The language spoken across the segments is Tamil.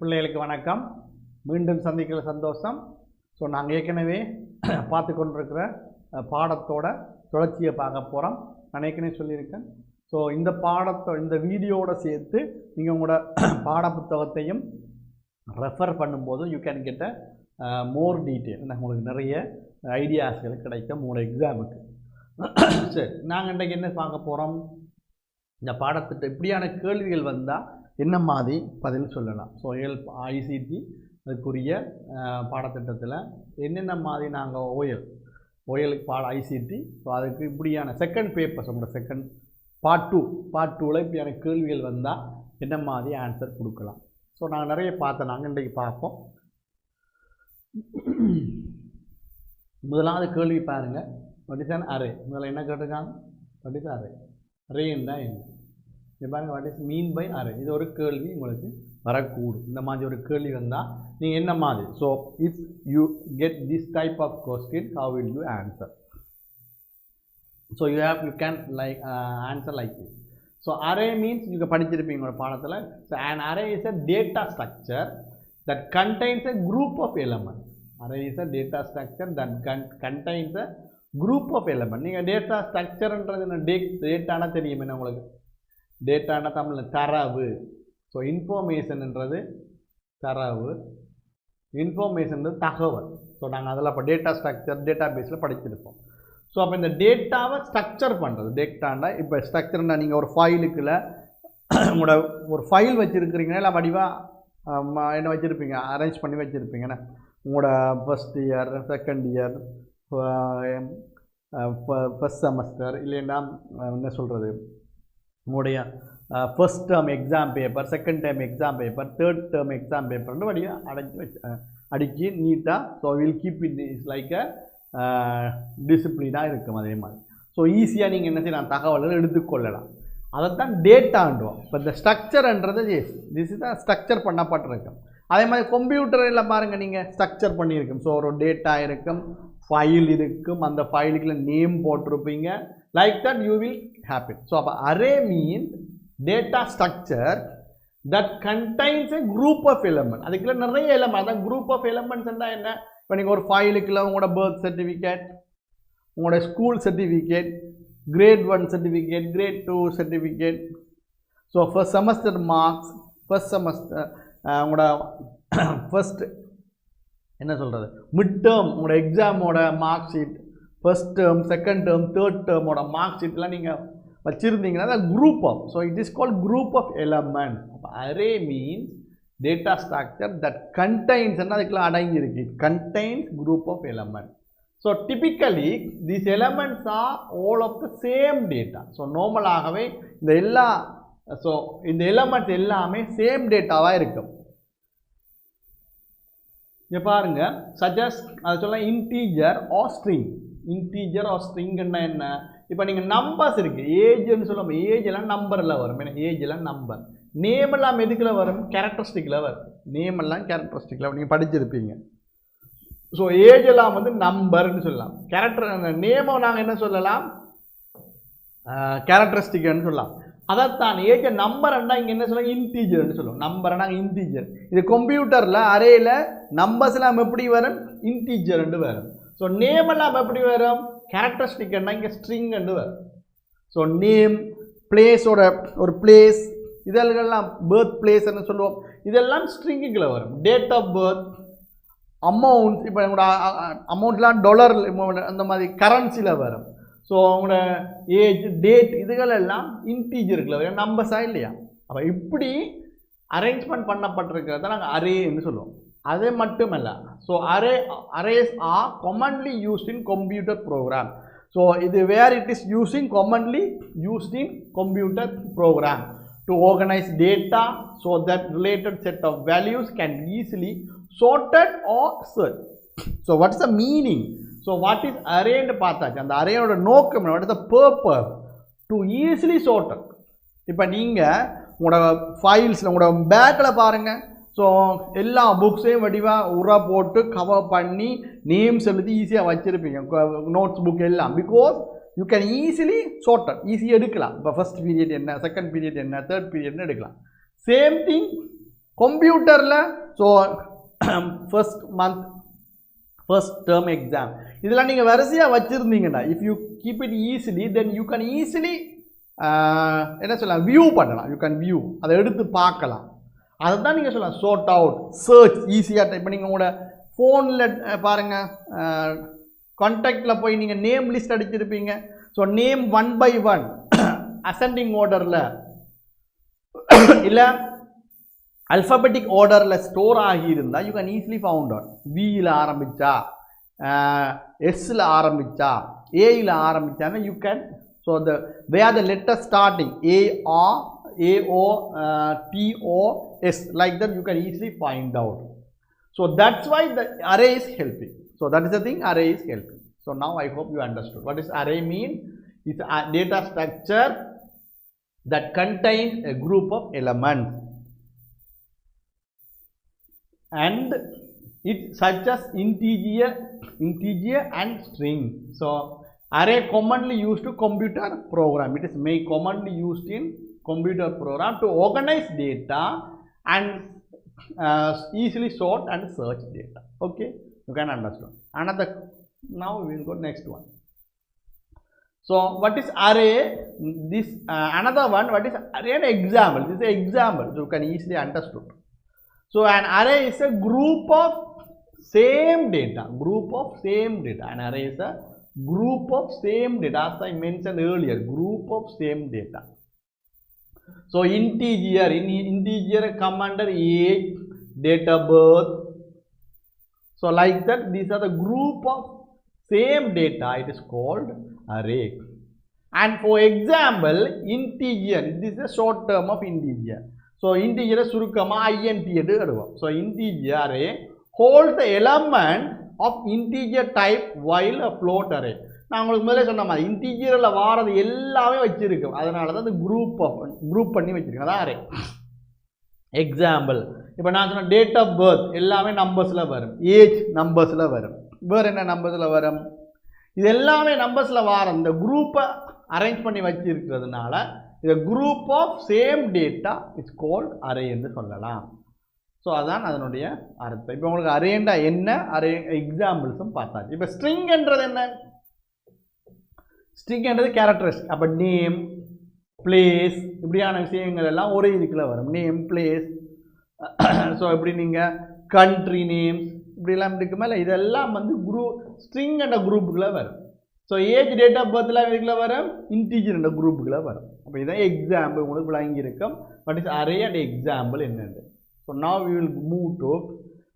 பிள்ளைகளுக்கு வணக்கம். மீண்டும் சந்திக்கிற சந்தோஷம். ஸோ நாங்கள் ஏற்கனவே பார்த்து கொண்டிருக்கிற பாடத்தோட தொடர்ச்சியை பார்க்க போகிறோம். நான் ஏற்கனவே சொல்லியிருக்கேன். ஸோ இந்த வீடியோவோட சேர்த்து நீங்கள் உங்களோட பாட புத்தகத்தையும் ரெஃபர் பண்ணும்போது you can get a more detail. உங்களுக்கு நிறைய ஐடியாஸ்கள் கிடைக்கும் உங்களோட எக்ஸாமுக்கு. சரி, நாங்கள் இன்றைக்கு என்ன பார்க்க போகிறோம்? இந்த பாடத்திட்ட இப்படியான கேள்விகள் வந்தால் என்ன மாதிரி பதில் சொல்லலாம். ஸோ ஐசிடி அதுக்குரிய பாடத்திட்டத்தில் என்னென்ன மாதிரி நாங்கள் ஓயலுக்கு ஐசிடி. ஸோ அதுக்கு இப்படியான செகண்ட் பேப்பர்ஸ் உங்களோட பார்ட் டூவில் இப்படியான கேள்விகள் வந்தால் என்ன மாதிரி ஆன்சர் கொடுக்கலாம். ஸோ நாங்கள் நிறைய பார்த்தோம். நாங்கள் இன்றைக்கு பார்ப்போம். முதலாவது கேள்வி பாருங்கள். What is an array? முதல்ல என்ன கேட்டிருக்காங்க? What is array? அரேன்னா என்ன? இது பாருங்கள், what is mean by array? இது ஒரு கேள்வி உங்களுக்கு வரக்கூடும். இந்த மாதிரி ஒரு கேள்வி வந்தால் நீங்கள் என்ன மாதிரி? So if you get this type of question, how will you answer? So you can answer like this. So array means நீங்கள் படிச்சிருப்பீங்க உங்களோட பாடத்தில். So an array is a data structure that contains a group of elements. Array is a data structure that contains a group of elements. நீங்கள் டேட்டா ஸ்ட்ரக்சர்ன்றது என்ன? டேட்டானா தெரியும் என்ன உங்களுக்கு? டேட்டானா தமிழில் தரவு. ஸோ இன்ஃபர்மேஷன்ன்றது தரவு, இன்ஃபர்மேஷன்றது தகவல். ஸோ நாங்கள் அதில் இப்போ டேட்டா ஸ்ட்ரக்சர் டேட்டா பேஸில் படிச்சிருப்போம். ஸோ அப்போ இந்த டேட்டாவை ஸ்ட்ரக்சர் பண்ணுறது. டேட்டாண்டா இப்போ ஸ்ட்ரக்சர்னா நீங்கள் ஒரு ஃபைலுக்குள்ள உங்களோட ஒரு ஃபைல் வச்சுருக்கிறீங்கன்னா இல்லை வடிவாக என்ன வச்சுருப்பீங்க, அரேஞ்ச் பண்ணி வச்சுருப்பீங்கன்னா உங்களோட first year, second year, first semester, இல்லைன்னா என்ன சொல்கிறது, உங்களுடைய first term exam paper, second term exam paper, third term exam பேப்பர்னு வடிவாக அடித்து நீட்டாக. So will keep it is like a டிசிப்ளினாக இருக்கும். அதே மாதிரி ஸோ ஈஸியாக நீங்கள் என்ன செய்யலாம், தகவல்கள் எடுத்துக்கொள்ளலாம். அதைத்தான் டேட்டான்றோம். இப்போ இந்த ஸ்ட்ரக்சர்ன்றது திஸ் இஸ் தான் ஸ்ட்ரக்சர் பண்ணப்பட்டிருக்கும். அதே மாதிரி கம்ப்யூட்டரில் பாருங்கள், நீங்கள் ஸ்ட்ரக்சர் பண்ணியிருக்கும். ஸோ ஒரு டேட்டா இருக்கும், ஃபைல் இருக்கும், அந்த ஃபைலுக்குள்ள நேம் போட்டிருப்பீங்க. Like that you will happen. So அப்போ array means data structure that contains a group of element. அதுக்குள்ள நிறைய எலமெண்ட். அதான் குரூப் ஆஃப் எலமெண்ட்ஸ் இருந்தால் என்ன? இப்போ நீங்கள் ஒரு ஃபைலுக்குள்ள உங்களோட பர்த் சர்டிஃபிகேட், உங்களோட school certificate, grade 1 certificate, grade 2 certificate, so first semester marks, first semester உங்களோட ஃபர்ஸ்ட் என்ன சொல்கிறது மிட் டேர்ம் உங்களோட எக்ஸாமோட mark sheet, first term, second term, third டேர்மோட மார்க் ஷீட்லாம் நீங்கள் வச்சுருந்தீங்கன்னா group of. So it is called group of element. அப்போ array means data structure that contains அதுக்குள்ள அடங்கியிருக்கு. It contains group of elements. So typically these elements are all of the same data. So நார்மலாகவே இந்த எலிமெண்ட்ஸ் எல்லாமே சேம் டேட்டாவாக இருக்கும். இங்கே பாருங்க, சஜஸ்ட் அது சொல்ல integer or string. Integer or ஸ்ட்ரிங்னா என்ன? இப்போ நீங்கள் நம்பர்ஸ் இருக்குது, ஏஜ்னு சொல்லுவோம். ஏஜ் எல்லாம் நம்பரில் வரும். ஏன்னா ஏஜ் எல்லாம் நம்பர். நேம் எல்லாம் எதுக்குள்ள வரும்? கேரக்டரிஸ்டிக்கில் வரும். நேம் எல்லாம் கேரக்டரிஸ்டிக்கில் நீங்கள் படிச்சிருப்பீங்க. ஸோ ஏஜ் எல்லாம் நம்பர்னு சொல்லலாம். நேமை நாங்கள் என்ன சொல்லலாம்? கேரக்டரிஸ்டிக்னு சொல்லலாம். அதைத்தான் ஏஜ் நம்பர்னா இங்கே என்ன சொல்லலாம்? இன்டீஜர்னு சொல்லுவோம். நம்பர்னா இன்டீஜர். இது கம்ப்யூட்டரில் அரேயில் நம்பர்ஸ் எல்லாம் எப்படி வரும்? இன்டீஜர்ன்னு வரும். ஸோ நேம் எல்லாம் எப்படி வரும்? கேரக்டரிஸ்டிக்னா இங்கே ஸ்ட்ரிங்னு வரும். ஸோ நேம், பிளேஸோட ஒரு பிளேஸ், இதெல்லாம் பர்த் பிளேஸ்ன்னு சொல்லுவோம். இதெல்லாம் ஸ்ட்ரிங்குக்குள்ள வரும். டேட் ஆஃப் பர்த், அமௌண்ட், இப்போ உங்களோட அமௌண்ட்லாம் டாலர் அந்த மாதிரி கரன்சியில் வரும். ஸோ உங்களோட ஏஜ், டேட், இதுகளெல்லாம் இன்டீஜருக்குள்ள வரும். நம்பர்ஸாக இல்லையா? அப்போ இப்படி அரேஞ்ச்மெண்ட் பண்ணப்பட்டிருக்கிறத நாங்கள் அரேன்னு சொல்லுவோம். அது மட்டுமல்ல, so arrays are commonly used in computer program. So இது where it is commonly used in computer program to organize data so that related set of values can be easily sorted or searched. So what is the meaning? So what is array ன்னு பார்த்தாச்சு. அந்த அரேயோட நோக்கம் என்ன? What is the purpose? To easily sorted. இப்போ நீங்கள் உங்களோட ஃபைல்ஸில் உங்களோட பேக்கில் பாருங்கள். ஸோ எல்லா புக்ஸையும் வடிவாக உரை போட்டு கவர் பண்ணி நேம்ஸ் எழுதி ஈஸியாக வச்சுருப்பீங்க. நோட்ஸ் புக் எல்லாம். Because you can easily sorter, ஈஸியாக எடுக்கலாம். இப்போ ஃபஸ்ட் பீரியட் என்ன, செகண்ட் பீரியட் என்ன, தேர்ட் பீரியட்னு எடுக்கலாம். சேம் திங் கம்ப்யூட்டரில் so first month first term exam இதெல்லாம் நீங்கள் வரிசையாக வச்சுருந்தீங்கன்னா if you keep it easily then you can easily என்ன சொல்லலாம் வியூ பண்ணலாம், யூ கேன் வியூ அதை எடுத்து பார்க்கலாம். அதை தான் நீங்கள் சொல்லலாம் சோர்ட் அவுட் சர்ச் ஈஸியாக டைப் பண்ணி உங்களோட ஃபோனில் பாருங்கள் கான்டாக்டில் போய் நீங்கள் நேம் லிஸ்ட் அடிச்சிருப்பீங்க. ஸோ நேம் 1 by 1 அசெண்டிங் ஆர்டரில் இல்லை அல்ஃபபெட்டிக் ஆர்டரில் ஸ்டோர் ஆகியிருந்தால் you can easily found out. வியில் ஆரம்பித்தா எஸ்ஸில் ஆரம்பித்தா ஏயில் ஆரம்பித்தான்னா you can so the where the letter starting A-R A-O-T-O-S like that you can easily find out. So that's why the array is helping. So that is the thing, array is helping. So now I hope you understood. What does array mean? It's a data structure that contains a group of elements and it such as integer and string. So array commonly used to computer program. It is commonly used in computer program to organize data and easily sort and search data. Okay, you can understand. Another, now we will go next one. So what is array? This another one. What is array? An example. This is an example, so you can easily understood. So an array is a group of same data. Group of same data. An array is a group of same data, as I mentioned earlier, group of same data. So integer, in integer come under age, date of birth. So like that, these are the group of same data, it is called array. And for example, integer, this is a short term of integer. So integer surukama int eduva. So integer array holds the element of integer type while a float array. நான் உங்களுக்கு முதல்ல சொன்ன மாதிரி இன்டீஜரில் வாரது எல்லாமே வச்சுருக்கோம், அதனால தான் அந்த குரூப் பண்ணி வச்சுருக்கோம், அதான் அரே. எக்ஸாம்பிள் இப்போ நான் சொன்ன டேட் ஆஃப் பர்த் எல்லாமே நம்பர்ஸில் வரும், ஏஜ் நம்பர்ஸில் வரும், வேறு என்ன நம்பர்ஸில் வரும், இது எல்லாமே நம்பர்ஸில் வாரம். இந்த குரூப்பை அரேஞ்ச் பண்ணி வச்சுருக்கிறதுனால இந்த group of same data it's called array என்று சொல்லலாம். ஸோ அதான் அதனுடைய அர்த்தம். இப்போ உங்களுக்கு அரேண்டா என்ன, அரே எக்ஸாம்பிள்ஸும் பார்த்தாச்சு. இப்போ ஸ்ட்ரிங்ன்றது என்ன? ஸ்ட்ரிங்ன்றது கேரக்டரிஸ்டிக். அப்போ நேம், பிளேஸ் இப்படியான விஷயங்கள் எல்லாம் ஒரே இதுக்குள்ள வரும். நேம், பிளேஸ், ஸோ இப்படி நீங்கள் கண்ட்ரி நேம்ஸ் இப்படிலாம் இருக்கு மேலே இதெல்லாம் வந்து ஸ்ட்ரிங் என்ற குரூப்புக்குள்ளே வரும். ஸோ ஏஜ், டேட் ஆஃப் பர்த்லாம் இதுக்குள்ள வரும், இன்டீஜர் என்ற குரூப்புக்குள்ளே வரும். அப்போ இதான் எக்ஸாம்பிள் உங்களுக்கு விளங்கியிருக்கும். What is array and example என்னென்று. So now we will move to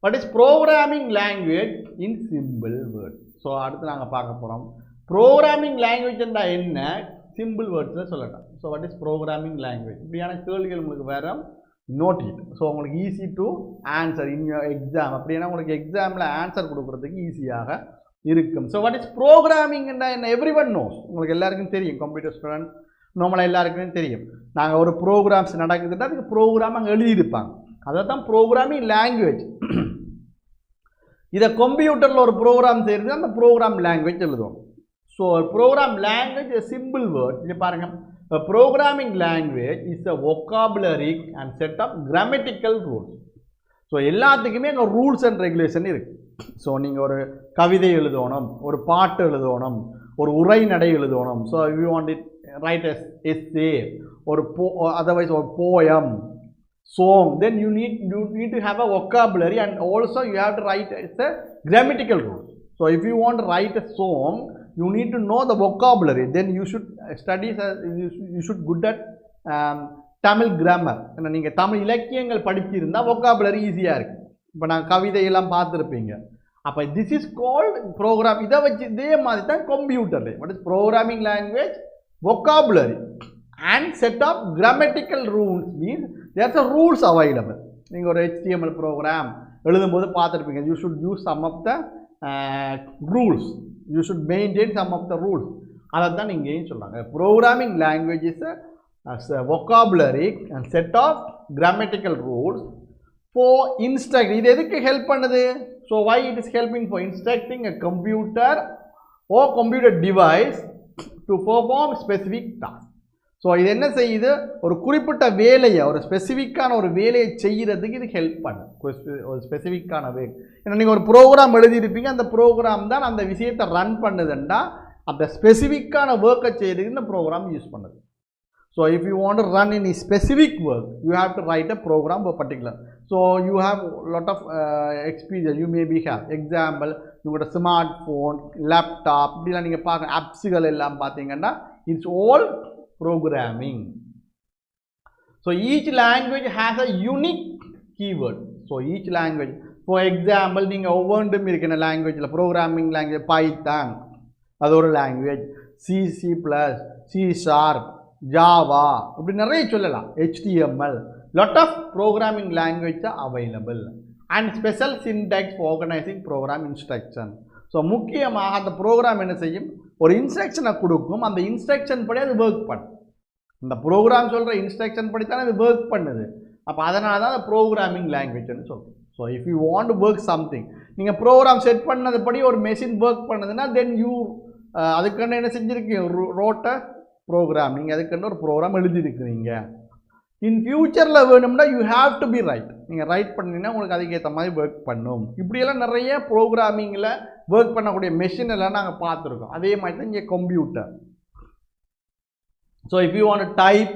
what is programming language in simple words. So அடுத்து நாங்கள் பார்க்க போகிறோம் ப்ரோக்ராமிங் லாங்குவேஜ்னா என்ன, சிம்பிள் வேர்ட்ஸில் சொல்லலாம். So what is programming language, இப்படியான கேள்விகள் உங்களுக்கு வேறு நோட் இட். ஸோ உங்களுக்கு easy to answer in your exam. அப்படின்னா உங்களுக்கு எக்ஸாமில் ஆன்சர் கொடுக்குறதுக்கு ஈஸியாக இருக்கும். ஸோ வாட் இஸ் ப்ரோக்ராமிங்னா என்ன, எவ்ரி ஒன் நோஸ், உங்களுக்கு எல்லாருக்கும் தெரியும். கம்ப்யூட்டர் ஸ்டூடெண்ட் நார்மலாக எல்லாருக்குமே தெரியும். நாங்கள் ஒரு ப்ரோக்ராம்ஸ் நடக்குதுன்னா அதுக்கு ப்ரோக்ராம் அங்கே எழுதியிருப்பாங்க, அதை தான் ப்ரோக்ராமிங் லாங்குவேஜ். இதை கம்ப்யூட்டரில் ஒரு ப்ரோக்ராம் செய்கிறது அந்த ப்ரோக்ராம் லாங்குவேஜ் எழுதுவோம். So program language simple word. இங்கே பாருங்கள், programming language is a vocabulary and set of grammatical rules. So எல்லாத்துக்குமே அங்கே ரூல்ஸ் அண்ட் ரெகுலேஷன் இருக்குது. ஸோ நீங்கள் ஒரு கவிதை எழுதணும், ஒரு பாட்டு எழுதணும், ஒரு உரைநடை எழுதணும். So you want it right essay, ஒரு அதர்வைஸ் ஒரு poem, song, then you need to have a vocabulary and also you have to write it's a grammatical rule. So if you want to write a song, you need to know the vocabulary, then you should study, you should good at Tamil grammar. நீங்கள் தமிழ் இலக்கியங்கள் படிச்சிருந்தா vocabulary ஈஸியாக இருக்குது. இப்போ நான் கவிதையெல்லாம் பார்த்துருப்பீங்க. அப்போ திஸ் இஸ் கால்ட் ப்ரோக்ராம். இதை வச்சு இதே மாதிரி தான் கம்ப்யூட்டரில் what is programming language, vocabulary and set of grammatical rules means there's a rules available. நீங்கள் ஒரு HTML ப்ரோக்ராம் எழுதும்போது பார்த்துருப்பீங்க, you should use some of the rules, you should maintain some of the rules. அதை தான் நீங்கள் சொல்கிறாங்க. Programming language is a vocabulary and set of grammatical rules for instruct. இது எதுக்கு ஹெல்ப் பண்ணுது? So why it is helping for instructing a computer or computer device to perform specific tasks. So இது என்ன செய்யுது, ஒரு குறிப்பிட்ட வேலையை, ஒரு ஸ்பெசிஃபிக்கான ஒரு வேலையை செய்கிறதுக்கு இது ஹெல்ப் பண்ணும். ஒரு ஸ்பெசிஃபிக்கான வேலை. ஏன்னா நீங்கள் ஒரு ப்ரோக்ராம் எழுதியிருப்பீங்க, அந்த ப்ரோக்ராம் தான் அந்த விஷயத்தை ரன் பண்ணுதுன்னா அந்த ஸ்பெசிஃபிக்கான ஒர்க்கை செய்கிறதுக்கு இந்த ப்ரோக்ராம் யூஸ் பண்ணுது. So if you want to run any specific work, you have to write a program for particular. So you have a lot of experience. You maybe have example. You got a smartphone, laptop. இப்படில நீங்க பாக்க ஆப்ஸ்கள் எல்லாம் பாத்தீங்கன்னா it's all programming. So each language has a unique keyword. So each language, for example, நீங்க ஒவ்வொன்றும் இருக்கிற லாங்குவேஜ்ல programming language Python அது ஒரு language, C++, C#, Java, இப்படி நிறைய சொல்லலாம், HTML, lot of programming language are available and special syntax for organizing program instruction. So முக்கியமாக அந்த ப்ரோக்ராம் என்ன செய்யும், ஒரு இன்ஸ்ட்ரக்ஷனை கொடுக்கும், அந்த இன்ஸ்ட்ரக்ஷன் படி அது ஒர்க் பண்ணும். இந்த ப்ரோக்ராம் சொல்கிற இன்ஸ்ட்ரக்ஷன் படி தானே அது ஒர்க் பண்ணுது. அப்போ அதனால தான் அந்த ப்ரோக்ராமிங் லாங்குவேஜ்னு சொல்கிறோம். So if you want to work something, நீங்கள் ப்ரோக்ராம் செட் பண்ணது படி ஒரு மெஷின் ஒர்க் பண்ணுதுன்னா தென் யூ அதுக்குன்னு என்ன செஞ்சுருக்கீங்க, ரோட்டை ப்ரோக்ராம், நீங்கள் அதுக்குன்னு ஒரு ப்ரோக்ராம் எழுதியிருக்கிறீங்க. இன் ஃபியூச்சரில் வேணும்னா you have to be write, நீங்கள் ரைட் பண்ணிங்கன்னா உங்களுக்கு அதுக்கேற்ற மாதிரி ஒர்க் பண்ணும். இப்படியெல்லாம் நிறைய ப்ரோக்ராமிங்கில் ஒர்க் பண்ணக்கூடிய மெஷின் எல்லாம் நாங்கள் பார்த்துருக்கோம். அதே மாதிரி தான் இங்கே computer. So if you want type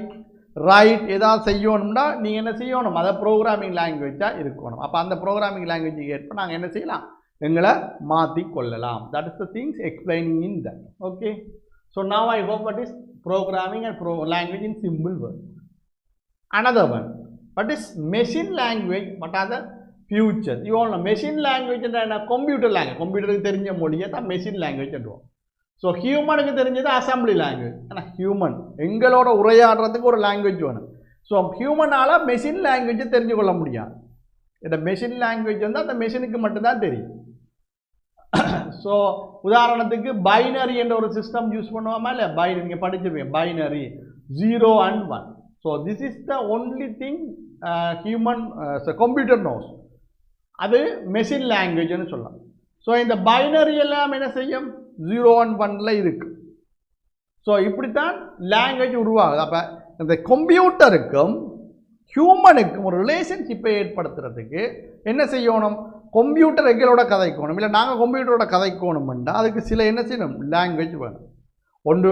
right ஏதாவது செய்யணும்னா நீங்கள் என்ன செய்யணும், அதை ப்ரோக்ராமிங் லாங்குவேஜாக இருக்கணும். அப்போ அந்த ப்ரோக்ராமிங் லாங்குவேஜுக்கு ஏற்ப நாங்கள் என்ன செய்யலாம், எங்களை மாற்றி கொள்ளலாம். That is the things explaining in that. Okay, so now I hope what is programming and language in simple words. Another one, what is machine language, what are the futures? You all know machine language and computer language. Computer ku therinja modiya tha machine language endruvom. So human ku therinjadhu assembly language. Ana human engaloda urayadradhukku oru language venum. So human ala machine language therinjikolla mudiyadhu. Ida machine language vandha அந்த மெஷினுக்கு மட்டும் தான் தெரியும். ஸோ உதாரணத்துக்கு பைனரி என்ற ஒரு சிஸ்டம் யூஸ் பண்ணுவோமா இல்லை, பைனரி நீங்கள் படிச்சிருப்பீங்க, binary 0 and 1. So this is the only thing human computer knows. அது மெஷின் லாங்குவேஜ்னு சொல்லலாம். ஸோ இந்த பைனரி எல்லாம் என்ன செய்யும், 0 and 1ல இருக்கு. ஸோ இப்படித்தான் லாங்குவேஜ் உருவாகுது. அப்போ இந்த கம்ப்யூட்டருக்கும் ஹியூமனுக்கும் ஒரு ரிலேஷன்ஷிப்பை ஏற்படுத்துறதுக்கு என்ன செய்யணும், கம்ப்யூட்டர் எங்களோட கதைக்கணும், இல்லை நாங்கள் கம்ப்யூட்டரோட கதைக்கணும்னா அதுக்கு சில என்ன செய்யணும், லாங்குவேஜ் வேணும். ஒன்று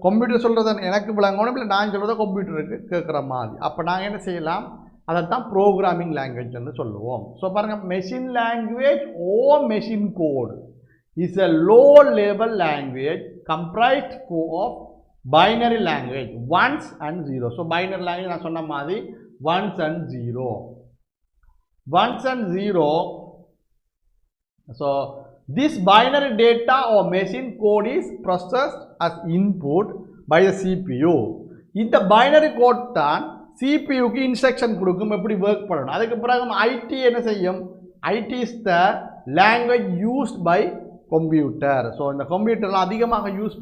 கம்ப்யூட்டர் சொல்கிறத எனக்கு விளங்கணும், இல்லை நான் சொல்கிறத கம்ப்யூட்டருக்கு கேட்குற மாதிரி. அப்போ நாங்கள் என்ன செய்யலாம், அதைத்தான் ப்ரோக்ராமிங் லாங்குவேஜ்னு சொல்லுவோம். ஸோ பாருங்கள், machine language or machine code is a low level language comprised of binary language ones and zero. So binary language நான் சொன்ன மாதிரி ones and zero. Ones and zero. So this binary data or machine code is processed as input by the CPU. இந்த binary code தான் CPU க்கு இன்ஸ்ட்ரக்ஷன் கொடுக்கும் எப்படி ஒர்க் பண்ணணும். அதுக்கு பிறகு IT என்ன செய்யும், IT is the language used by computer. So இந்த கம்ப்யூட்டர்லாம் அதிகமாக யூஸ்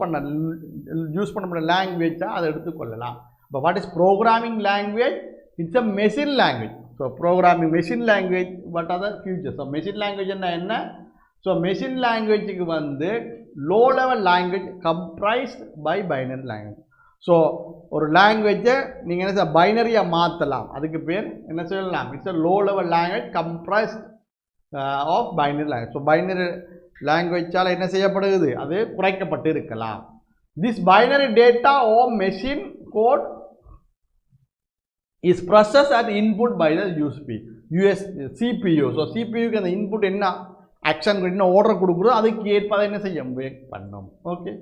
பண்ண லாங்குவேஜாக அதை எடுத்துக்கொள்ளலாம். இப்போ what is programming language, it's a machine language. So programming machine language, what are the features. So machine language என்ன, ஸோ மெஷின் லாங்குவேஜுக்கு வந்து low level language comprised by binary language. So ஒரு லாங்குவேஜை நீங்கள் என்ன பைனரியாக மாற்றலாம், அதுக்கு பேர் என்ன சொல்லலாம், it's a low level language comprised of binary language. So binary லாங்குவேஜால் என்ன செய்யப்படுகிறது, அது குறைக்கப்பட்டு இருக்கலாம். This binary data or machine code is processed as input by the CPU. So CPU க்கு அந்த இன்புட் என்ன ஆக்ஷன் என்ன ஆர்டர் கொடுக்குறோம் அதுக்கு ஏற்ப என்ன செய்யும், ஒர்க் பண்ணும். Okay,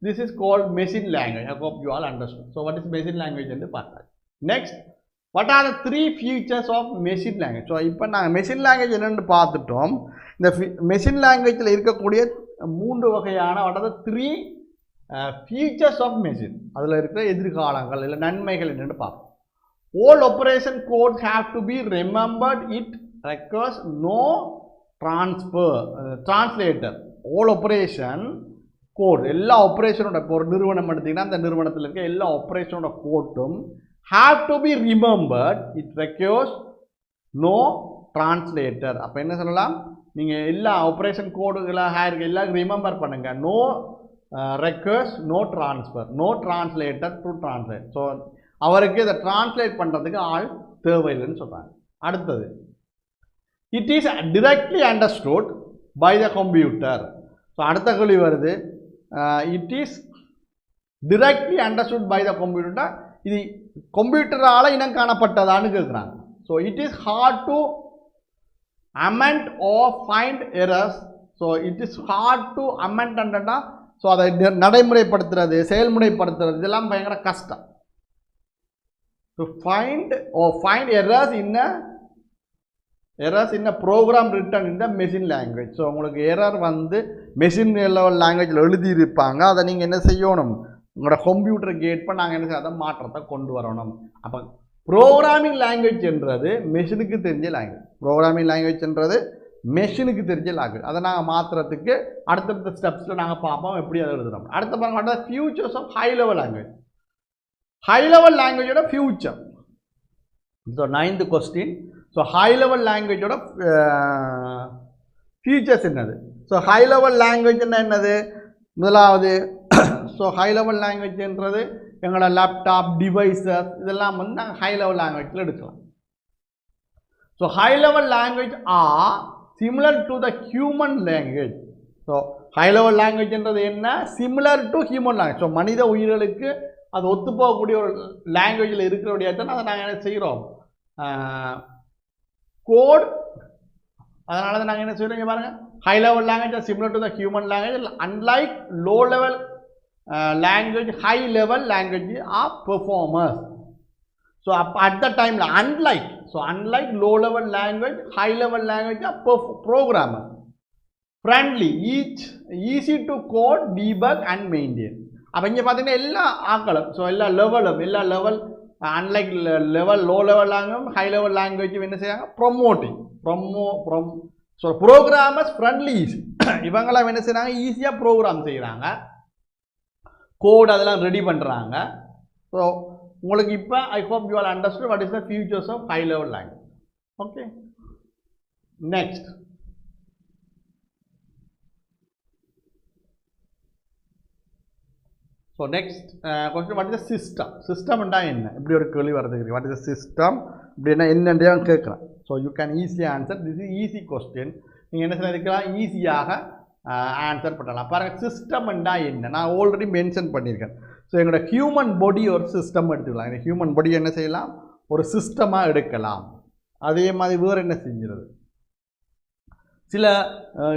this is called machine language. I hope you all understood. So what is machine language என்று பார்த்தாச்சு. Next, what are the 3 features of machine language? So இப்போ நாங்கள் மெஷின் லாங்குவேஜ் என்னென்னு பார்த்துட்டோம். இந்த மெஷின் லாங்குவேஜில் இருக்கக்கூடிய 3 வகையான what are the 3 features of machine, அதில் இருக்கிற எதிர்காலங்கள் இல்லை நன்மைகள் என்னென்னு பார்ப்போம். All operation codes have to be remembered. It requires no translator. All operation code, எல்லா ஆப்ரேஷனோட, இப்போ ஒரு நிறுவனம் எடுத்தீங்கன்னா அந்த நிறுவனத்தில் இருக்க எல்லா ஆப்ரேஷனோட கோட்டும் have to be remembered. It requires no translator. அப்போ என்ன சொல்லலாம், நீங்கள் எல்லா ஆப்ரேஷன் கோடுகளாக இருக்க எல்லாம் ரிமெம்பர் பண்ணுங்க. No requires no transfer, no translator to translate. So அவருக்கு இதை டிரான்ஸ்லேட் பண்ணுறதுக்கு ஆள் தேவையில்லைன்னு சொல்கிறாங்க. அடுத்தது it is directly understood by the computer. So அடுத்த கேள்வி வருது, it is directly understood by the computer. இது கம்ப்யூட்டரால் இனம் காணப்பட்டதான்னு கேட்குறாங்க. So it is hard to amend or find errors. So it is hard to amend அண்டா ஸோ அதை நடைமுறைப்படுத்துறது செயல்முறைப்படுத்துறது இதெல்லாம் பயங்கர கஷ்டம். to find errors in a program written in the machine language. So உங்களுக்கு எரர் வந்து மெஷின் லெவல் லாங்குவேஜில் எழுதியிருப்பாங்க, அதை நீங்கள் என்ன செய்யணும், உங்களோட கம்ப்யூட்டருக்கு ஏட் பண்ண நாங்கள் என்ன செய்ய அதை மாற்றத்தை கொண்டு வரணும். அப்போ ப்ரோக்ராமிங் லாங்குவேஜ் என்றது மெஷினுக்கு தெரிஞ்ச லாங்குவேஜ், ப்ரோக்ராமிங் லாங்குவேஜ் என்றது மெஷினுக்கு தெரிஞ்ச லாங்குவேஜ். அதை நாங்கள் மாற்றுறதுக்கு அடுத்தடுத்த ஸ்டெப்ஸில் நாங்கள் பார்ப்போம் எப்படி அதை எழுதுகிறோம். அடுத்த பாருங்க futures of high level language. High level லாங்குவேஜோட future. So 9th question. So high level லாங்குவேஜோட ஃபியூச்சர்ஸ் என்னது? ஸோ ஹை லெவல் லாங்குவேஜ்னா என்னது? முதலாவது ஸோ ஹை லெவல் லாங்குவேஜ்ன்றது எங்களோட லேப்டாப் டிவைசஸ் இதெல்லாம் வந்து நாங்கள் ஹை லெவல் லாங்குவேஜில் எடுக்கலாம். So high level language are similar to the human language. So high level லாங்குவேஜ்ன்றது என்ன? Similar to human language. So மனித உயிர்களுக்கு அது ஒத்துப்போகக்கூடிய ஒரு லாங்குவேஜில் இருக்கிறபடியா தான் அதை நாங்கள் என்ன செய்கிறோம், கோட். அதனால தான் நாங்கள் என்ன செய்கிறோம் பாருங்கள், high level language similar to the human language. Unlike low level language, high level language are performers. So at the time unlike low level language, high level language are programmers. Friendly, easy to code, debug and maintain. அப்ப இங்க பாத்தீங்கன்னா எல்லா ஆக்களும் ஸோ எல்லா level unlike level low level language high level language என்ன செய்யறாங்க, promoting so programmers friendly easy. இவங்களாம் என்ன செய்யறாங்க, ஈஸியாக ப்ரோக்ராம் செய்கிறாங்க, கோட் அதெல்லாம் ரெடி பண்ணுறாங்க. ஸோ உங்களுக்கு இப்போ I hope you all understand what is the futures of high level language. Okay, next so next question, what is the system? சிஸ்டம்னா என்ன? இப்படி ஒரு கேள்வி வரதுக்கு வாட் இஸ் த சிஸ்டம் அப்படின்னா என்னன்றே கேட்குறேன். So you can easily answer. This is easy question. நீங்கள் என்ன செய்யலாம், ஈஸியாக ஆன்சர் பண்ணலாம். பாருங்கள், சிஸ்டம்னா என்ன நான் ஆல்ரெடி மென்ஷன் பண்ணியிருக்கேன். ஸோ எங்களோட ஹியூமன் பாடி ஒரு சிஸ்டம் எடுத்துக்கலாம். இந்த ஹியூமன் பாடி என்ன செய்யலாம், ஒரு சிஸ்டமாக எடுக்கலாம். அதே மாதிரி வேறு என்ன செஞ்சுறது, சில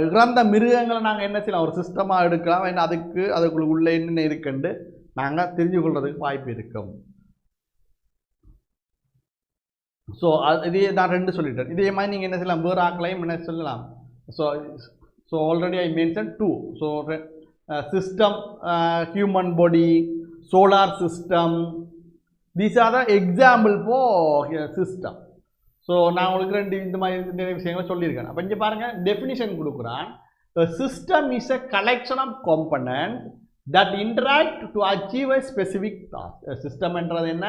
இறந்த மிருகங்களை நாங்கள் என்ன செய்யலாம், ஒரு சிஸ்டமாக எடுக்கலாம். ஏன்னா அதுக்குள்ள உள்ள என்னென்ன இருக்குன்னு நாங்கள் தெரிஞ்சு கொள்றதுக்கு வாய்ப்பு இருக்கும். ஸோ இதே நான் 2 சொல்லிட்டேன். இதே மாதிரி நீங்கள் என்ன செய்யலாம், வேறு ஆக்களையும் என்ன சொல்லலாம். So already I mentioned 2. So system, human body, solar system, these are the example for system. So நான் உங்களுக்கு இந்த மாதிரி விஷயங்களை சொல்லியிருக்கேன். அப்போ இங்கே பாருங்கள், டெஃபினிஷன் கொடுக்குறான். A system is a collection of components that interact to achieve a specific task. A system என்றது என்ன,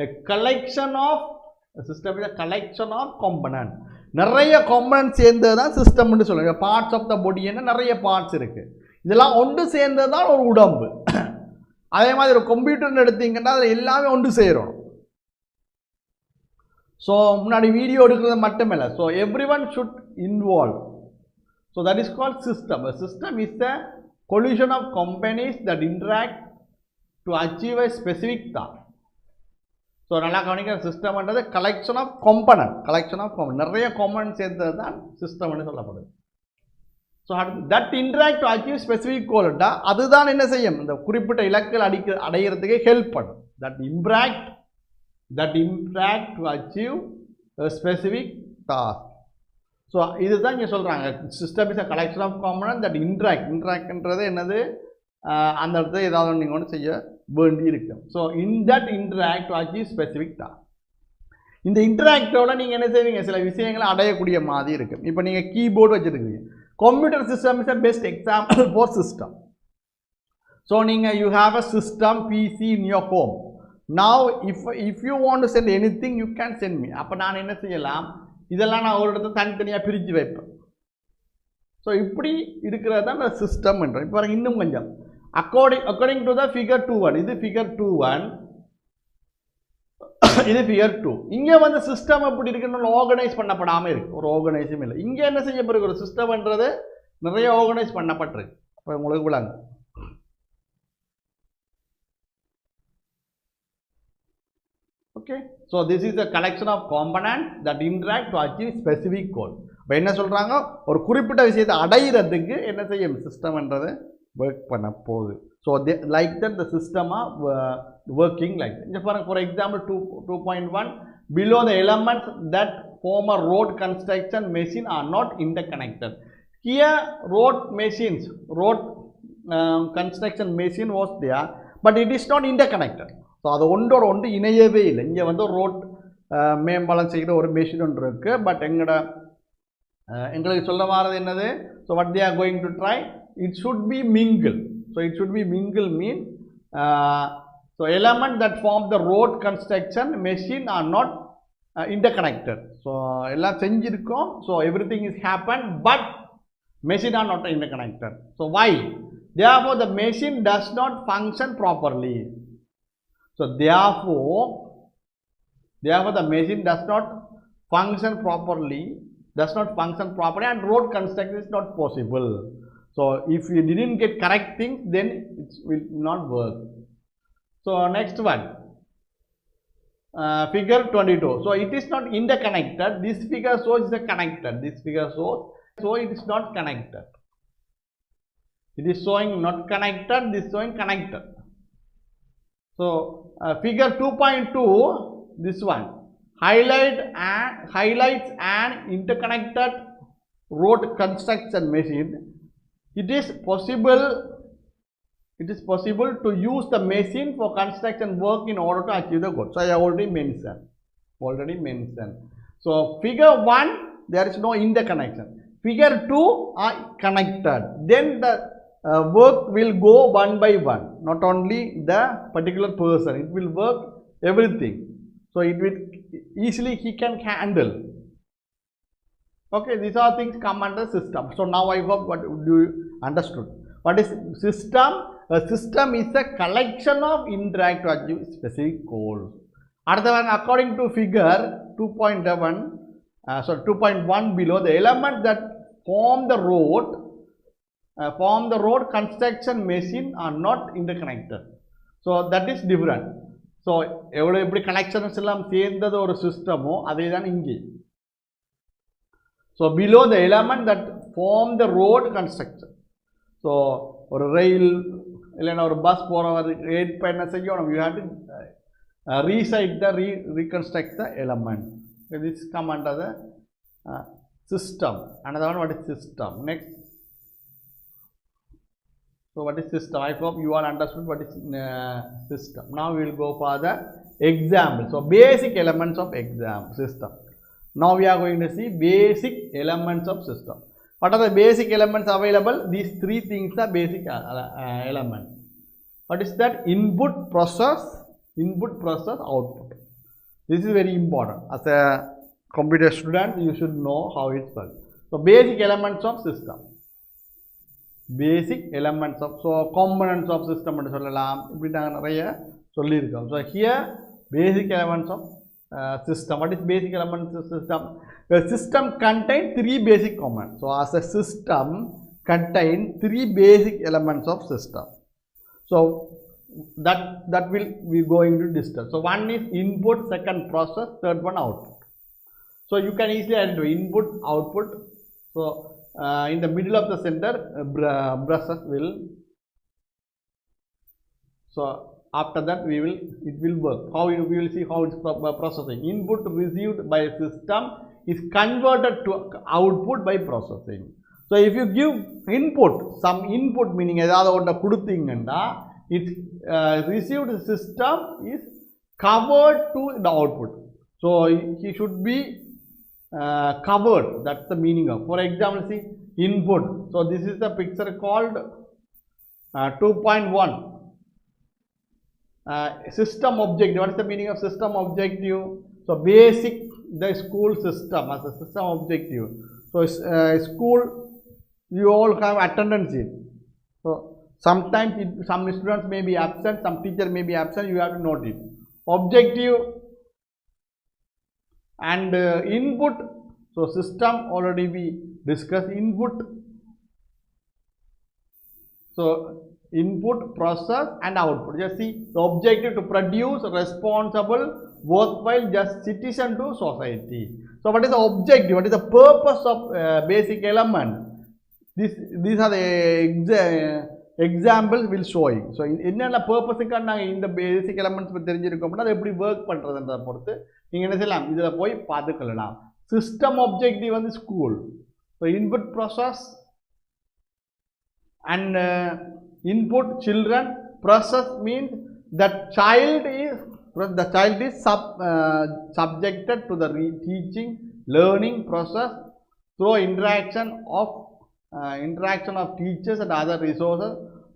a collection of components. நிறைய காம்பனன்ட் சேர்ந்தது தான் சிஸ்டம்னு சொல்லுங்க. பார்ட்ஸ் ஆஃப் த பாடி என்ன நிறைய பார்ட்ஸ் இருக்குது, இதெல்லாம் ஒன்று சேர்ந்தது தான் ஒரு உடம்பு. அதே மாதிரி ஒரு கம்ப்யூட்டர்னு எடுத்தீங்கன்னா அதில் எல்லாமே ஒன்று சேரணும். ஸோ முன்னாடி வீடியோ எடுக்கிறது மட்டுமே இல்லை, so everyone should involve. So that is called system. System is the collision of companies that interact to achieve a specific task. So நல்லா கவனிக்கிற, சிஸ்டம்ன்றது கலெக்ஷன் ஆஃப் காம்பனன்ட் நிறைய காம்பனன்ட் சேர்ந்தது தான் சிஸ்டம்னு சொல்லப்படுது. So that interact to achieve specific கோல்ட்டா அதுதான் என்ன செய்யும், இந்த குறிப்பிட்ட இலக்குகள் அடைகிறதுக்கு ஹெல்ப் பண்ணும். That interact to achieve specific task. So இதுதான் இங்கே சொல்கிறாங்க, system is a collection of component that இன்ட்ராக்ட்ன்றது என்னது, அந்த இடத்துல ஏதாவது நீங்கள் ஒன்று செய்ய வேண்டி இருக்கும். So in that interact to achieve specific task. இந்த இன்ட்ராக்டோட நீங்கள் என்ன செய்வீங்க, சில விஷயங்களை அடையக்கூடிய மாதிரி இருக்கும். இப்போ நீங்கள் கீபோர்டு வச்சுருக்கீங்க, computer system is a best example for system. So நீங்கள் you have a system PC in your home. Now if you want to send anything you can send me. அப்போ நான் என்ன செய்யலாம், இதெல்லாம் நான் ஒரு இடத்துல தனித்தனியாக பிரித்து வைப்பேன். ஸோ இப்படி இருக்கிறது தான் சிஸ்டம் என்றோம். இப்போ இன்னும் கொஞ்சம் according to the figure 2.1, இது figure 2.1, இது figure 2. இங்கே வந்து சிஸ்டம் எப்படி இருக்குன்னு ஆர்கனைஸ் பண்ணப்படாம இருக்கு, ஒரு ஆர்கனைஸும் இல்லை. இங்கே என்ன செய்யப்படுது, ஒரு சிஸ்டம்ன்றது நிறைய ஆர்கனைஸ் பண்ணப்பட்டிருக்கு. அப்போ உங்களுக்கு விளங்கும். Okay, so this is a collection of components that interact to achieve specific goal. இப்போ என்ன சொல்றாங்க, ஒரு குறிப்பிட்ட விஷயத்தை அடையிறதுக்கு என்ன செய்யும், சிஸ்டம்ன்றது ஒர்க் பண்ண போகுது. So like that the system are working like that. இங்கே பாருங்க, for example 2.1, below the elements that form a road construction machine are not interconnected. Here road construction machine was there, but it is not interconnected. So அது ஒன்றோட ஒன்று இணையவே இல்லை. இங்கே வந்து ரோட் மேம்பாலம் செய்கிற ஒரு மெஷின் ஒன்று இருக்குது. பட் எங்களுக்கு சொல்ல வர்றது என்னது, so what they are going to try, it should be mingle. So it should be mingle mean, so element that form the road construction machine are not interconnected. So எல்லாம் செஞ்சுருக்கோம். So everything is happen, but machine are not interconnected. So why? Therefore the machine does not function properly. So therefore the machine does not function properly, and road construction is not possible. So if you didn't get correct things, then it will not work. So next one, figure 22. So it is not interconnected. This figure shows is connected. This figure shows, so it is not connected. It is showing not connected, this showing connected. So figure 2.2, this one, highlights an interconnected road construction machine. It is possible to use the machine for construction work in order to achieve the goal. So I already mentioned. So figure 1, there is no interconnection. Figure 2 are connected. Then the work will go one by one, not only the particular person, it will work everything. So it will easily he can handle. Okay, these are things come under system. So now I hope what you understood. What is system? A system is a collection of interact to achieve specific goals. Another one, according to figure 2.1 below, the elements that form the road construction machine are not interconnected. So that is different. So எவ்வளோ எப்படி கனெக்ஷன்ஸ் எல்லாம் சேர்ந்தது ஒரு சிஸ்டமோ அதே தான் இங்கே. So below the element that form the road construction. So ஒரு ரயில் இல்லைன்னா ஒரு பஸ் போகிறவரு இப்போ என்ன செய்யணும், you have to reconstruct the element. This come under the system. Another one, what is system? Next. So what is system? I hope you all understood what is system. Now we will go for the example. So basic elements of system. Now we are going to see basic elements of system. What are the basic elements available? These three things are basic elements. What is that? Input, process, output. This is very important. As a computer student, you should know how it works. So basic elements of system. So components of system ன்னு சொல்லலாம். இப்படி நாங்கள் நிறைய சொல்லியிருக்கோம். So here basic elements of system. What is basic elements of system? The system contains three basic components. So as a system contains three basic elements of system. So that will we going to discuss. So one is input, second process, third one output. So you can easily identify input, output. So in the middle of the center, brushes will. So after that it will work. How we will see how it's processing. Input received by a system is converted to output by processing. So if you give input, some input meaning ஏதாவது ஒன்றை கொடுத்தீங்கன்னா it received system is covered to the output. So he should be covered. That's the meaning of. For example, see input. So this is the picture called 2.1. System objective. What is the meaning of system objective? So basic, the school system as a system objective. So school, you all have attendance sheet. So Sometimes some students may be absent, some teacher may be absent, you have to note it. Objective and input. So system already we discussed input. So input, process and output. Just see the objective to produce responsible, worthwhile, just citizen to society. So what is the objective? What is the purpose of basic element? These are the examples will showing. So என்னென்ன பர்பஸுக்காக நாங்கள் இந்த பேசிக் எலமெண்ட்ஸ் பற்றி தெரிஞ்சிருக்கோம்னா அதை எப்படி ஒர்க் பண்ணுறதுன்றதை பொறுத்து நீங்கள் என்ன செய்யலாம், இதில் போய் பார்த்துக்கலாம். சிஸ்டம் objective வந்து school. So input process and input children. Process means the child is subjected to the teaching learning process through interaction of teachers and other resources,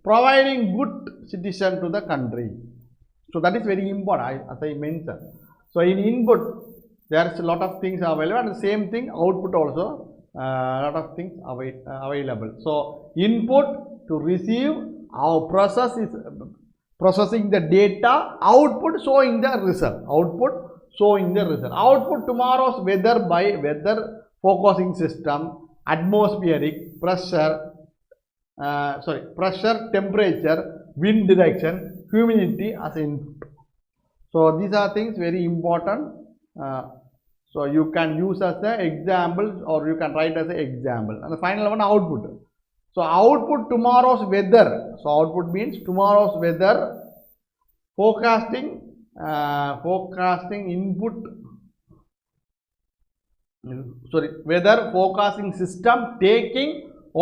providing good citizen to the country. So that is very important, as I mentioned. So in input there is a lot of things available, and the same thing output also a lot of things available. So input to receive, our process is processing the data, output showing the result. Output tomorrow's weather by weather focusing system, atmospheric pressure, temperature, wind direction, humidity as input. So these are things very important. So you can use as an example, or you can write as an example. And the final one, output. So output tomorrow's weather. So output means tomorrow's weather, forecasting input. Weather forecasting system taking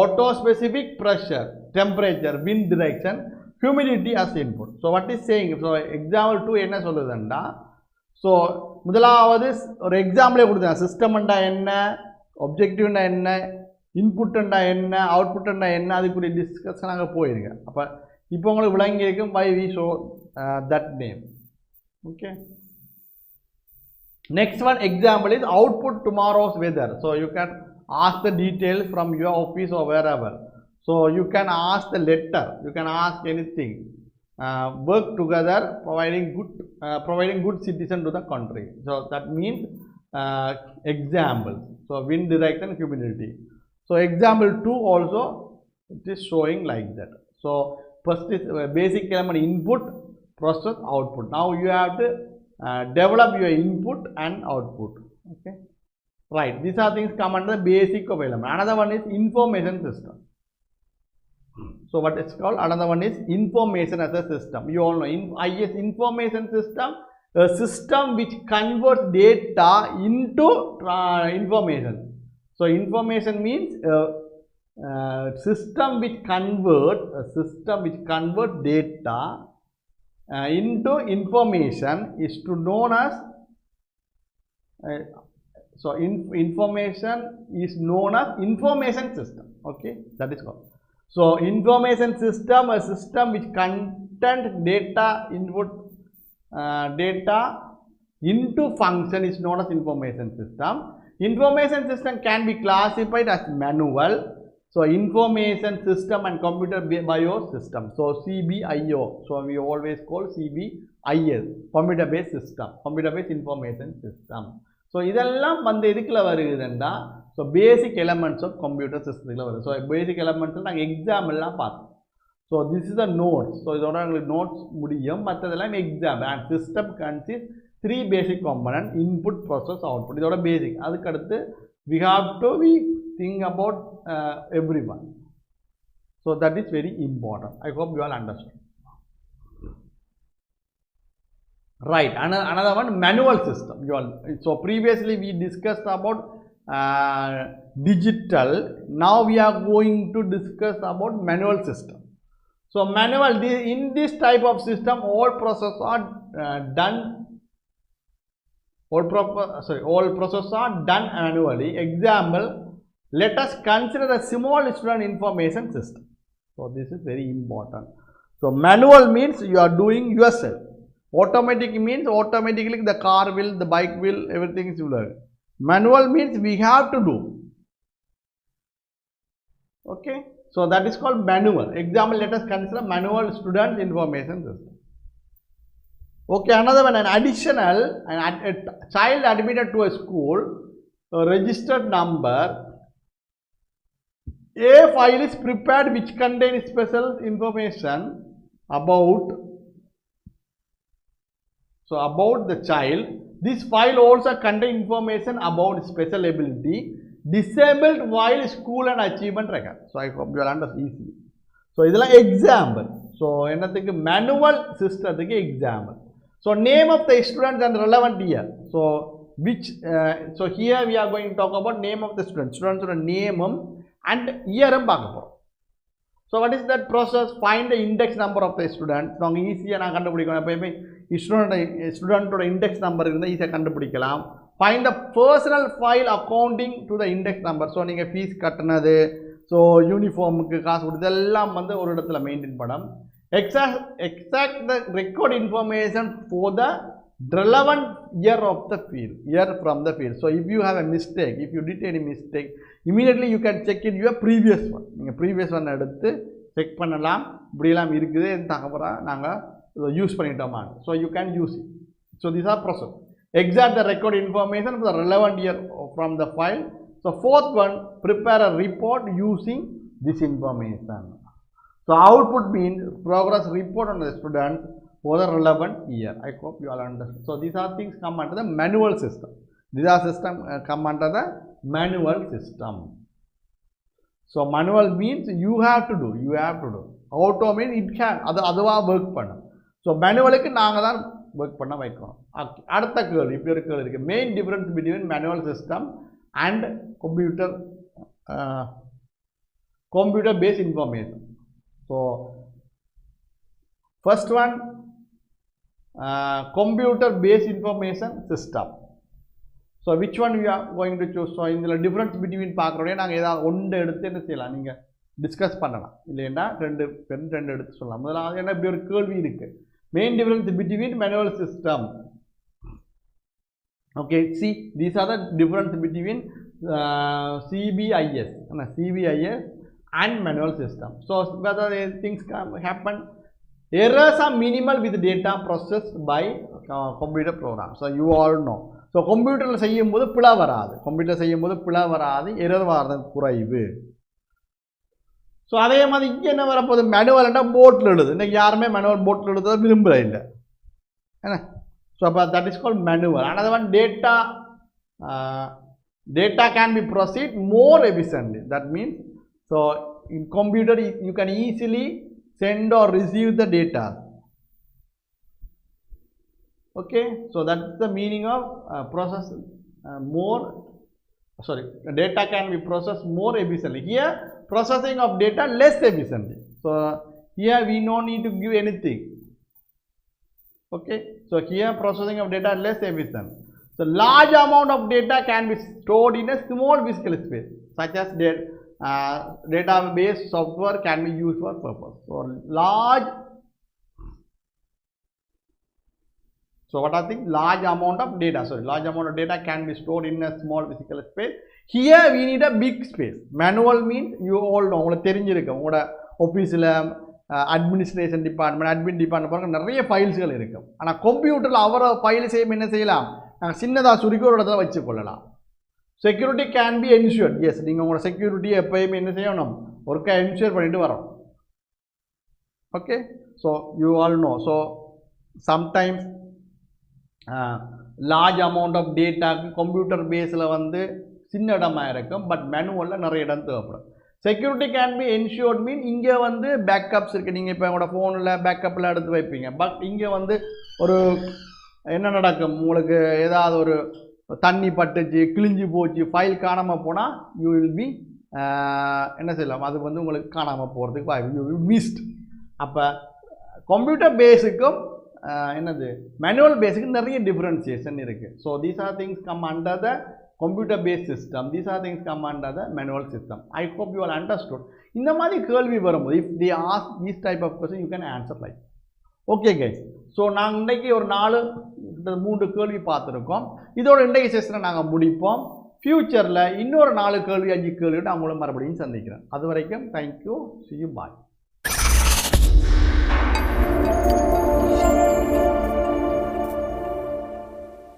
auto-specific pressure, temperature, wind direction, humidity as input. So what is saying? So example 2 என்ன சொல்லுதுன்னா, ஸோ முதலாவது ஒரு எக்ஸாம்பிளே கொடுத்தேன். சிஸ்டம்ண்டா என்ன, ஒப்ஜெக்டிவ்னா என்ன, இன்புட்டுண்டா என்ன, அவுட்புட்டுண்டா என்ன, அதுக்குரிய டிஸ்கஷன் அங்கே போயிருக்கேன். அப்போ இப்போ உங்களுக்கு விளங்கியிருக்கும் why we show that name. Okay. Next one example is output tomorrow's weather. So you can ask the details from your office or wherever. So you can ask the letter, you can ask anything. Work together, providing good citizen to the country. So that means examples. So wind direction, humidity. So example 2 also it is showing like that. So first is basic element input, process, output. Now you have to develop your input and output. Okay, right, these are things come under the basic of element. Another one is information system. So what is called, another one is information as a system. You all know IS information system, a system which converts data into information. So information means system which convert data into information is to known as information is known as information system. Okay, that is called. So information system, a system which content data input data into function is known as information system. Information system can be classified as manual. So information system and computer bio system. So CBIO. So we always call CBIS, computer based system, computer based information system. So இதெல்லாம் வந்து எதுக்குள்ள வருதுன்னா, so basic elements of computer system வருது. So basic elements நாங்கள் எக்ஸாம்பிள்லாம் பார்த்தோம். So this is the notes. So இதோட உங்களுக்கு நோட்ஸ் முடியும், மற்றதெல்லாம் example. And system consists 3 basic components: input, process, output. இதோட basic. அதுக்கு அடுத்து we have to think about everyone. So that is very important. I hope you all understand. Right, another one, manual system. So previously we discussed about digital. Now we are going to discuss about manual system. So manual, in this type of system, all processes are done. All processes are done manually. Example, let us consider the small student information system. So this is very important. So manual means you are doing yourself. Automatic means automatically the car will, the bike will, everything is will. Manual means we have to do. Okay. So that is called manual. Example, let us consider manual student information system. Okay, another one, a child admitted to a school, a registered number, a file is prepared which contains special information about the child. This file also contains information about special ability, disabled while school and achievement record. So I hope you will understand easy. So this is an example. So manual system example. So name of the students and relevant year. So which so here we are going to talk about name of the students name and year. So what is that process? Find the index number of the student. So easy student index number easy. Find the personal file accounting to the index number. So you fees kattanadu, so uniform காசு கொடுத்து எல்லாம் வந்து ஒரு இடத்துல மெயின்டைன் பண்ணலாம். Exact the record information for the relevant year of the field, year from the field. So if you have a mistake, if you did any mistake, immediately you can check in your previous one. நீங்க previous one எடுத்து check பண்ணலாம். இப்படிலாம் இருக்குது இந்த தகவலை நாங்க use பண்ணிட்டோமா. So you can use it. So these are process. Exact the record information for the relevant year from the file. So fourth one, prepare a report using this information. So output means progress report on the student for the relevant year. I hope you all understand. So these are things come under the manual system. These are system come under the manual system. So manual means you have to do. Auto means it can. அதுவா work பண்ணும். So manualக்கு நாங்க தான் work பண்ண வைக்கிறோம். அடுத்த கேள்வி இப்படி ஒரு கேள்வி இருக்கு. Main difference between manual system and computer based information. So first one, computer based information system. So which one we are going to choose? So in the difference between பார்க்கறோம் நாங்க ஏதாவது ஒன்று எடுத்து என்ன செய்யலாம், நீங்க டிஸ்கஸ் பண்ணலாம். இல்லைன்னா ரெண்டு எடுத்து சொல்லலாம். முதல்ல என்ன இப்படி ஒரு கேள்வி இருக்கு. Main difference between manual system. Okay, see, these are the difference between CBIS and manual system. So whether things happen, errors are minimal with data processed by computer program. So you all know. So computer செய்யும்போது பிழை வராது. எரர் வரது குறைவு. ஸோ அதே மாதிரி இங்கே என்ன வரப்போகுது, மேனுவல்னா போட்டில் எழுது. இன்றைக்கி யாருமே மேனுவல் போட்டில் எழுத விரும்புகிற இல்லை என்ன. ஸோ அப்போ that is called manual. another one, data can be processed more efficiently. That means, so in computer you can easily send or receive the data. Okay, so that's the meaning of process data can be processed more efficiently. Here processing of data less efficiently. So here we no need to give anything. Okay, so here processing of data less efficient. So large amount of data can be stored in a small physical space, such as database software can be used for purpose. So large amount of data can be stored in a small physical space. Here we need a big space. Manual means you all know, உங்களுக்கு தெரிஞ்சிருக்கும், உங்களோட ஆஃபீஸில் அட்மினிஸ்ட்ரேஷன் டிபார்ட்மெண்ட், அட்மின் டிபார்ட்மெண்ட் நிறைய ஃபைல்ஸ்கள் இருக்கும். ஆனால் கம்ப்யூட்டரில் அவரை ஃபைல் செய்யும் என்ன செய்யலாம், நாங்கள் சின்னதாக சுருக்கி ஒரு இடத்துல வச்சுக்கொள்ளலாம். Security can be ensured. Yes, நீங்கள் உங்களோட செக்யூரிட்டியை எப்போயுமே என்ன செய்யணும், ஒருக்கா என்ஷூர் பண்ணிட்டு வரோம். Okay, so you all know. So sometimes large amount of data computer பேஸில் வந்து சின்ன இடமாக இருக்கும், பட் மேனுவலில் நிறைய இடம் தேவைப்படும். செக்யூரிட்டி கேன் பி என்ஷூர்ட் மீன் இங்கே வந்து பேக்கப்ஸ் இருக்குது. நீங்கள் இப்போ உங்களோட ஃபோனில் பேக்கப்பில் எடுத்து வைப்பீங்க, பட் இங்கே வந்து ஒரு என்ன நடக்கும், உங்களுக்கு ஏதாவது ஒரு தண்ணி பட்டுச்சு, கிழிஞ்சு போச்சு, ஃபைல் காணாமல் போனால் யூ வில் பி என்ன செய்யலாம், அது வந்து உங்களுக்கு காணாமல் போகிறதுக்கு வாய்ப்பு, யூ வில் மிஸ்ட். அப்போ கம்ப்யூட்டர் பேஸுக்கும் என்னது மேனுவல் பேஸுக்கு நிறைய டிஃப்ரென்சியேஷன் இருக்குது. So these are things come under the computer based system. These are things come under the manual system. I hope you all understood. இந்த மாதிரி கேள்வி வரும்போது if they ask this type of question, you can answer like. Okay guys, so நாங்கள் இன்றைக்கி ஒரு 3 கேள்வி பார்த்துருக்கோம். இதோட இன்றைக்கி செஷனை நாங்கள் முடிப்போம். ஃப்யூச்சரில் இன்னொரு 4 கேள்வி 5 கேள்வி நான் உங்களை மறுபடியும் சந்திக்கிறேன். அது வரைக்கும் தேங்க்யூ, see you, bye.